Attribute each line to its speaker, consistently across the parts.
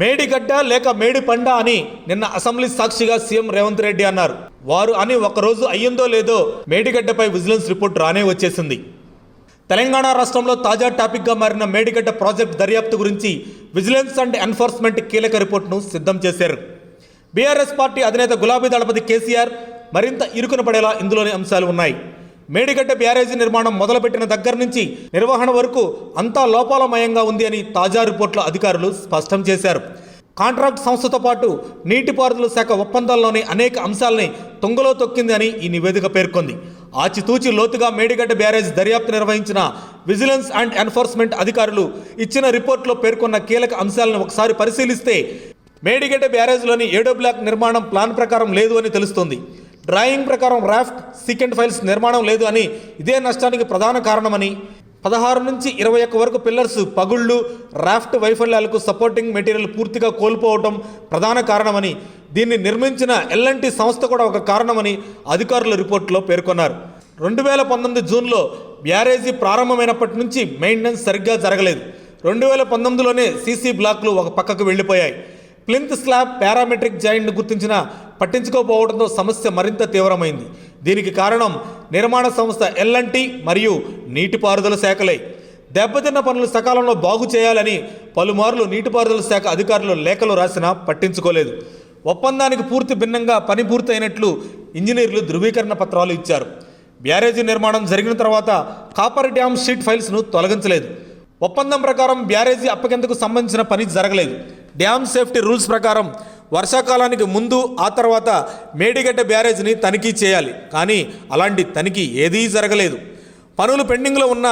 Speaker 1: మేడిగడ్డ లేక మేడిపండ అని నిన్న అసెంబ్లీ సాక్షిగా సీఎం రేవంత్ రెడ్డి అన్నారు. వారు అని ఒకరోజు అయ్యిందో లేదో మేడిగడ్డపై విజిలెన్స్ రిపోర్ట్ రానే వచ్చేసింది. తెలంగాణ రాష్ట్రంలో తాజా టాపిక్గా మారిన మేడిగడ్డ ప్రాజెక్ట్ దర్యాప్తు గురించి విజిలెన్స్ అండ్ ఎన్ఫోర్స్మెంట్ కీలక రిపోర్ట్ను సిద్ధం చేశారు. బీఆర్ఎస్ పార్టీ అధినేత గులాబీ దళపతి కేసీఆర్ మరింత ఇరుకున పడేలా ఇందులోని అంశాలు ఉన్నాయి. మేడిగడ్డ బ్యారేజీ నిర్మాణం మొదలుపెట్టిన దగ్గర నుంచి నిర్వహణ వరకు అంతా లోపాలమయంగా ఉంది అని తాజా రిపోర్టులో అధికారులు స్పష్టం చేశారు. కాంట్రాక్ట్ సంస్థతో పాటు నీటిపారుదల శాఖ ఒప్పందాల్లోని అనేక అంశాలని తుంగలో తొక్కింది అని ఈ నివేదిక పేర్కొంది. ఆచితూచి లోతుగా మేడిగడ్డ బ్యారేజ్ దర్యాప్తు నిర్వహించిన విజిలెన్స్ అండ్ ఎన్ఫోర్స్మెంట్ అధికారులు ఇచ్చిన రిపోర్టులో పేర్కొన్న కీలక అంశాలను ఒకసారి పరిశీలిస్తే మేడిగడ్డ బ్యారేజ్లోని 7వ బ్లాక్ నిర్మాణం ప్లాన్ ప్రకారం లేదు అని తెలుస్తోంది. డ్రాయింగ్ ప్రకారం రాఫ్ట్ సీకెంట్ ఫైల్స్ నిర్మాణం లేదు అని, ఇదే నష్టానికి ప్రధాన కారణమని, 16 నుంచి 21 వరకు పిల్లర్స్ పగుళ్ళు, రాఫ్ట్ వైఫల్యాలకు సపోర్టింగ్ మెటీరియల్ పూర్తిగా కోల్పోవటం ప్రధాన కారణమని, దీన్ని నిర్మించిన ఎల్ఎన్టీ సంస్థ కూడా ఒక కారణమని అధికారుల రిపోర్టులో పేర్కొన్నారు. 2019 జూన్లో బ్యారేజీ ప్రారంభమైనప్పటి నుంచి మెయింటెనెన్స్ సరిగ్గా జరగలేదు. 2019లోనే సీసీ బ్లాక్లు ఒక పక్కకు వెళ్ళిపోయాయి. ప్లింత్ స్లాబ్ పారామెట్రిక్ జాయింట్ను గుర్తించిన పట్టించుకోకపోవడంతో సమస్య మరింత తీవ్రమైంది. దీనికి కారణం నిర్మాణ సంస్థ ఎల్ఎన్టీ మరియు నీటిపారుదల శాఖలే. దెబ్బతిన్న పనులు సకాలంలో బాగు చేయాలని పలుమార్లు నీటిపారుదల శాఖ అధికారులు లేఖలు రాసినా పట్టించుకోలేదు. ఒప్పందానికి పూర్తి భిన్నంగా పని పూర్తయినట్లు ఇంజనీర్లు ధృవీకరణ పత్రాలు ఇచ్చారు. బ్యారేజీ నిర్మాణం జరిగిన తర్వాత కాపర్ డ్యామ్ షీట్ ఫైల్స్ను తొలగించలేదు. ఒప్పందం ప్రకారం బ్యారేజీ అప్పగింతకు సంబంధించిన పని జరగలేదు. డ్యామ్ సేఫ్టీ రూల్స్ ప్రకారం వర్షాకాలానికి ముందు ఆ తర్వాత మేడిగడ్డ బ్యారేజ్ని తనిఖీ చేయాలి. కానీ అలాంటి తనిఖీ ఏదీ జరగలేదు. పనులు పెండింగ్లో ఉన్న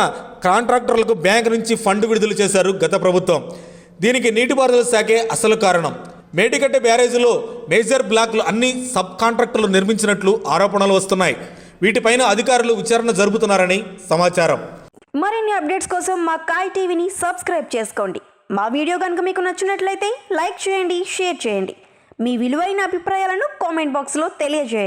Speaker 1: కాంట్రాక్టర్లకు బ్యాంక్ నుంచి ఫండ్ విడుదల చేశారు గత ప్రభుత్వం. దీనికి నీటిపారుదల శాఖే అసలు కారణం. మేడిగడ్డ బ్యారేజీలో మేజర్ బ్లాక్లు అన్ని సబ్ కాంట్రాక్టర్లు నిర్మించినట్లు ఆరోపణలు వస్తున్నాయి. వీటిపైన అధికారులు విచారణ జరుపుతున్నారని సమాచారం.
Speaker 2: మరిన్ని అప్డేట్స్ కోసం మా కాయ్ టీవీని సబ్స్క్రైబ్ చేసుకోండి. మా వీడియో కనుక మీకు నచ్చినట్లయితే లైక్ చేయండి, షేర్ చేయండి. మీ విలువైన అభిప్రాయాలను కామెంట్ బాక్స్లో తెలియజేయండి.